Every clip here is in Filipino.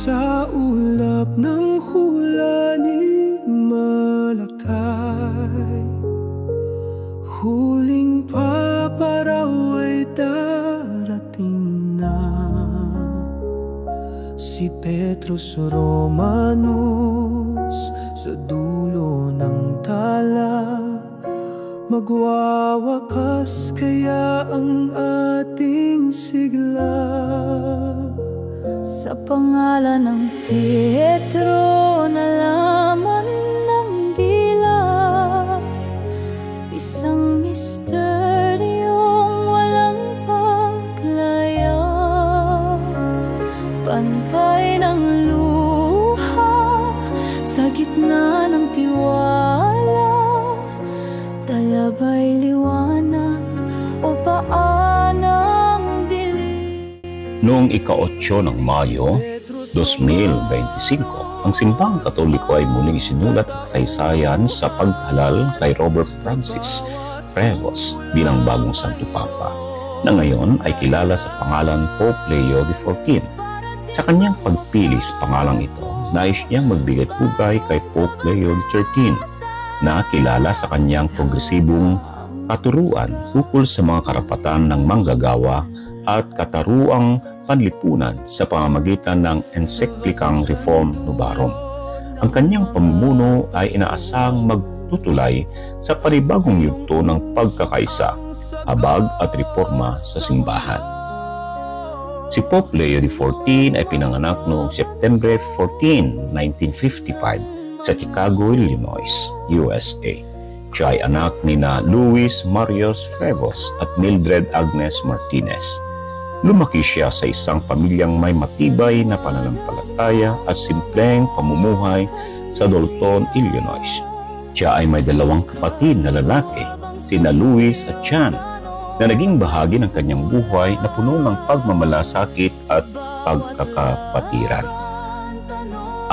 Sa ulap ng hula ni Malakay, huling paparaw ay darating na. Si Petrus Romanus sa dulo ng tala, magwawakas kaya ang ating sigla. Sa pangalan ng Pietro, nalaman ng dila, isang misteryong walang paglaya. Pantay ng luha sa gitna ng tiwala, talabay liwanag o paanang dilim. Noong ika-8 ng Mayo, 2025, ang Simbahang Katoliko ay muling isinulat ang kasaysayan sa paghalal kay Robert Francis Prevost bilang bagong Santo Papa, na ngayon ay kilala sa pangalan Pope Leo XIV. Sa kanyang pagpili sa pangalang ito, nais niyang magbigay pugay kay Pope Leo XIII, na kilala sa kanyang progresibong katuruan ukol sa mga karapatan ng manggagawa at kataruang panlipunan sa pamamagitan ng ensiklikang Reform Novarum. Ang kanyang pamumuno ay inaasahang magtutulay sa panibagong yugto ng pagkakaisa, habag at reforma sa simbahan. Si Pope Leo XIV ay pinanganak noong September 14, 1955 sa Chicago, Illinois, USA. Siya ay anak nina Luis Marius Prevost at Mildred Agnes Martinez. Lumaki siya sa isang pamilyang may matibay na pananampalataya at simpleng pamumuhay sa Dalton, Illinois. Siya ay may 2 kapatid na lalaki, sina Luis at Chan, na naging bahagi ng kanyang buhay na puno ng pagmamalasakit at pagkakapatiran.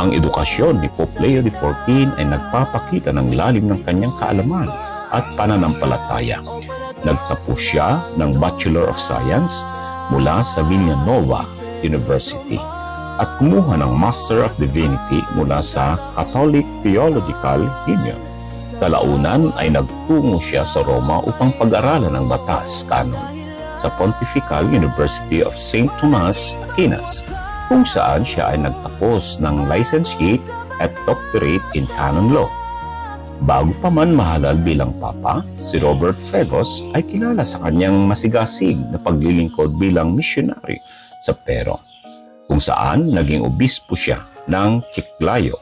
Ang edukasyon ni Pope Leo XIV ay nagpapakita ng lalim ng kanyang kaalaman at pananampalataya. Nagtapos siya ng Bachelor of Science mula sa Villanova University at kumuha ng Master of Divinity mula sa Catholic Theological Union. Kalaunan ay nagtungo siya sa Roma upang pag-aralan ng batas kanon sa Pontifical University of St. Thomas Aquinas, kung saan siya ay nagtapos ng licentiate at doctorate in canon law. Bago pa man mahalal bilang Papa, si Robert Prevost ay kilala sa kanyang masigasig na paglilingkod bilang missionary sa Peru, kung saan naging obispo siya ng Chiclayo.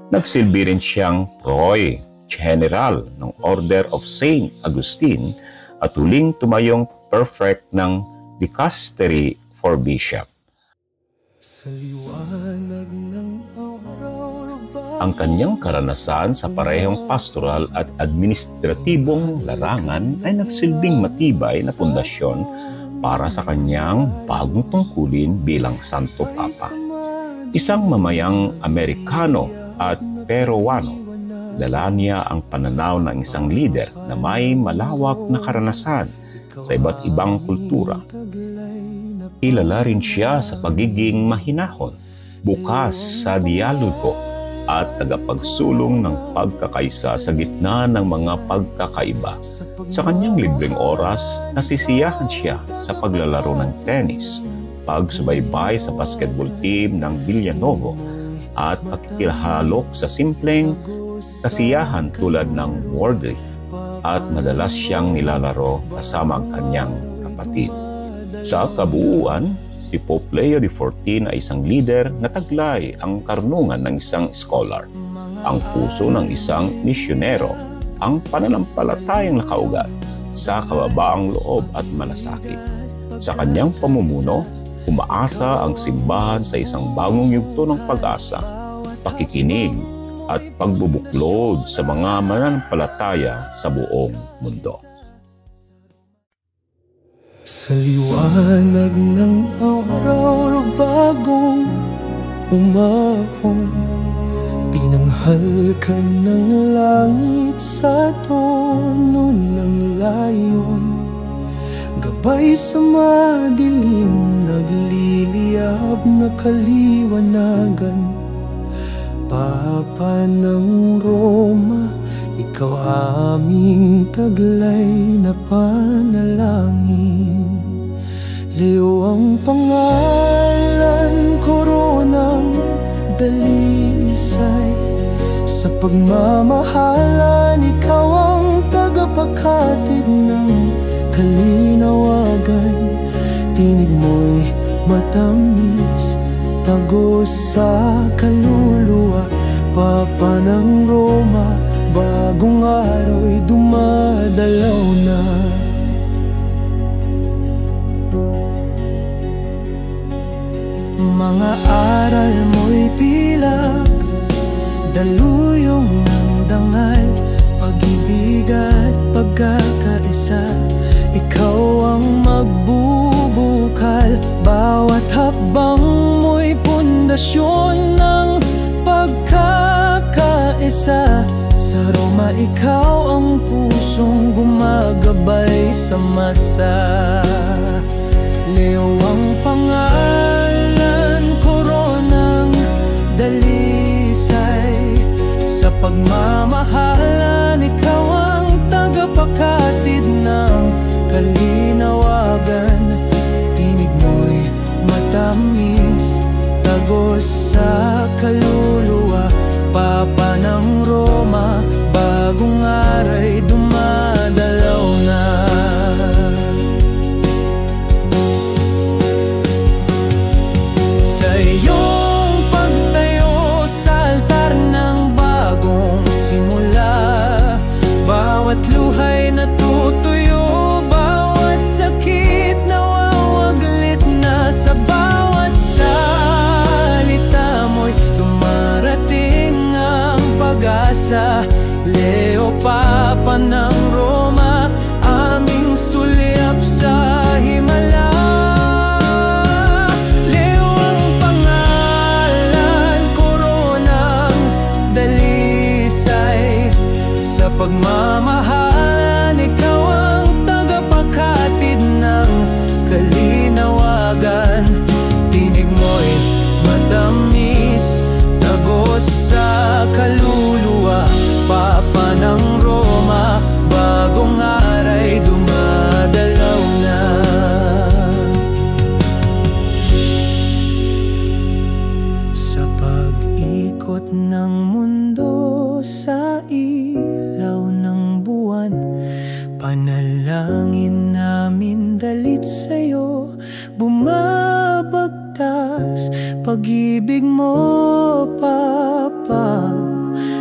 Nagsilbi rin siyang Proy General ng Order of St. Augustine at huling tumayong prefect ng Dicastery for Bishop. Sa liwanag ng araw, ang kanyang karanasan sa parehong pastoral at administratibong larangan ay nagsilbing matibay na pundasyon para sa kanyang bagong tungkulin bilang Santo Papa. Isang mamayang Amerikano at Peruano, dala niya ang pananaw ng isang lider na may malawak na karanasan sa iba't ibang kultura. Kilala rin siya sa pagiging mahinahon, bukas sa dialogo at tagapagsulong ng pagkakaisa sa gitna ng mga pagkakaiba. Sa kanyang libreng oras, nasisiyahan siya sa paglalaro ng tennis, pagsubaybay sa basketball team ng Villanova at pakikihalok sa simpleng kasiyahan tulad ng wordplay, at madalas siyang nilalaro kasama ang kanyang kapatid. Sa kabuuan, si Pope Leo XIV ay isang leader na taglay ang karunungan ng isang scholar, ang puso ng isang misyonero, ang pananampalatayang nakaugat sa kababaang loob at malasakit. Sa kanyang pamumuno, umaasa ang simbahan sa isang bagong yugto ng pag-asa, pakikinig at pagbubuklod sa mga mananampalataya sa buong mundo. Sa liwanag ng araw, bagong umahon, tinanghal ka ng langit sa tono ng layon. Gabay sa madilim, nagliliyab na kaliwanagan. Papa ng Roma, ikaw aming taglay na panalangin. Leo ang pangalan, koronang dalisay. Sa pagmamahalan, ikaw ang tagapaghatid ng kalinawagan. Tinig mo'y matamis, tagos sa kaluluwa. Papa ng Roma, bagong araw'y dumadalaw na. Mga aral mo'y pilak, daluyong ng dangal, pag-ibig at pagkakaisa. Ikaw ang magbubukal, bawat hakbang mo'y pundasyon ng pagkakaisa. Sa Roma, ikaw ang pusong gumagabay sa masa. Leo ang pangalan, koronang dalisay. Sa pagmamahalan, ikaw ang tagapaghatid ng kalinawagan. Tinig mo'y matamis, tagos sa kaluluwa. Papa ng Roma, bagong aray dumadalaw na. Sa iyong pagtayo sa altar ng bagong simula, bawat luhay natutuyo, bawat sakit nawawaglit na. Sa bawat salita mo'y dumarating ang pag-asa. Leo, Papa ng Roma, aming sulyap sa himala. Leo ang pangalan, koronang dalisay. Sa pagmamahalan, ikaw ang tagapaghatid ng kalinawagan. Tinig mo'y matamis, tagos sa kaluluwa. Papa ng Roma, bagong aray dumadalaw na. Sa pag-ikot ng mundo, sa ilaw ng buwan, panalangin namin dalit sa'yo. Bumabagtas pag-ibig mo, Papa.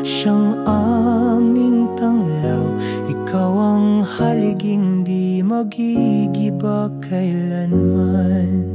Siyang aming tanglaw, ikaw ang haliging di magigiba kailanman.